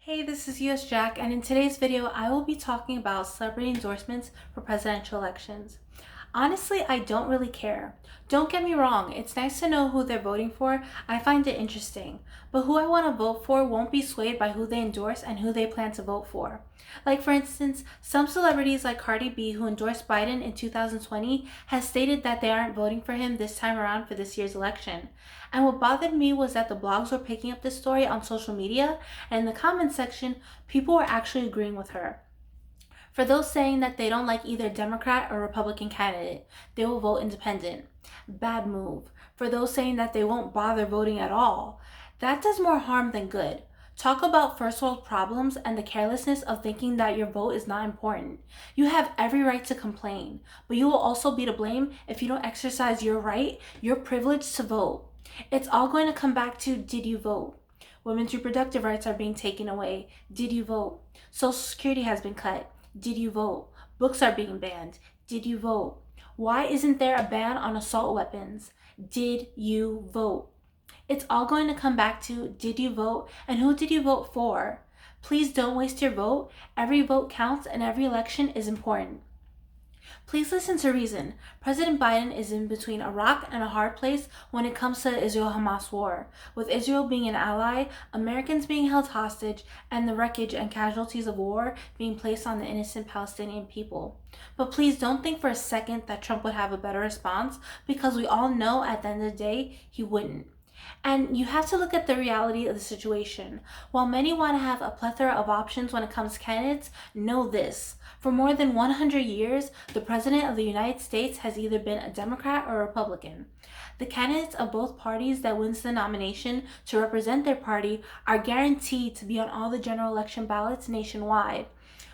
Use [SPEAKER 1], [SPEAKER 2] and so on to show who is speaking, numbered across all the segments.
[SPEAKER 1] Hey, this is US Jack, and in today's video, I will be talking about celebrity endorsements for presidential elections. Honestly, I don't really care. Don't get me wrong, it's nice to know who they're voting for. I find it interesting. But who I want to vote for won't be swayed by who they endorse and who they plan to vote for. Like, for instance, some celebrities like Cardi B, who endorsed Biden in 2020, has stated that they aren't voting for him this time around for this year's election. And what bothered me was that the blogs were picking up this story on social media, and in the comments section, people were actually agreeing with her. For those saying that they don't like either Democrat or Republican candidate, they will vote independent. Bad move. For those saying that they won't bother voting at all, that does more harm than good. Talk about first world problems and the carelessness of thinking that your vote is not important. You have every right to complain, but you will also be to blame if you don't exercise your right, your privilege to vote. It's all going to come back to, did you vote? Women's reproductive rights are being taken away. Did you vote? Social Security has been cut. Did you vote? Books are being banned. Did you vote? Why isn't there a ban on assault weapons? Did you vote? It's all going to come back to, did you vote, and who did you vote for? Please don't waste your vote. Every vote counts and every election is important. Please listen to reason. President Biden is in between a rock and a hard place when it comes to the Israel-Hamas war, with Israel being an ally, Americans being held hostage, and the wreckage and casualties of war being placed on the innocent Palestinian people. But please don't think for a second that Trump would have a better response, because we all know at the end of the day, he wouldn't. And you have to look at the reality of the situation. While many want to have a plethora of options when it comes to candidates, know this. For more than 100 years, the President of the United States has either been a Democrat or a Republican. The candidates of both parties that wins the nomination to represent their party are guaranteed to be on all the general election ballots nationwide,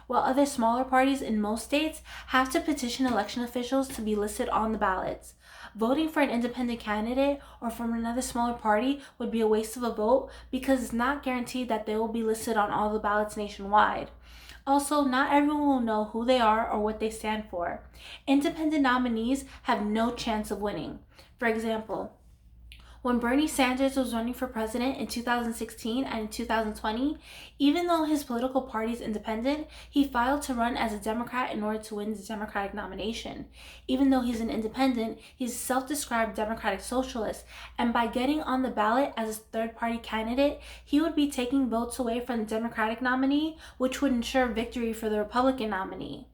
[SPEAKER 1] while other smaller parties in most states have to petition election officials to be listed on the ballots. Voting for an independent candidate or from another smaller party would be a waste of a vote because it's not guaranteed that they will be listed on all the ballots nationwide. Also, not everyone will know who they are or what they stand for. Independent nominees have no chance of winning. For example, when Bernie Sanders was running for president in 2016 and in 2020, even though his political party is independent, he filed to run as a Democrat in order to win the Democratic nomination. Even though he's an independent, he's a self-described Democratic socialist, and by getting on the ballot as a third-party candidate, he would be taking votes away from the Democratic nominee, which would ensure victory for the Republican nominee.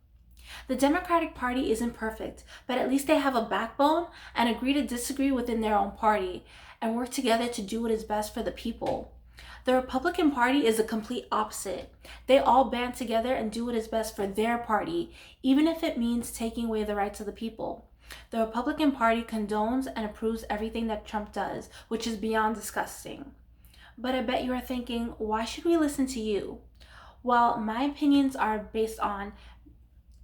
[SPEAKER 1] The Democratic Party isn't perfect, but at least they have a backbone and agree to disagree within their own party and work together to do what is best for the people. The Republican Party is the complete opposite. They all band together and do what is best for their party, even if it means taking away the rights of the people. The Republican Party condones and approves everything that Trump does, which is beyond disgusting. But I bet you are thinking, why should we listen to you? Well, my opinions are based on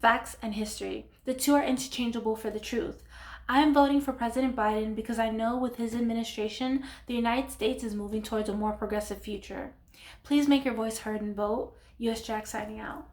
[SPEAKER 1] facts and history. The two are interchangeable for the truth. I am voting for President Biden because I know with his administration, the United States is moving towards a more progressive future. Please make your voice heard and vote. US Jack signing out.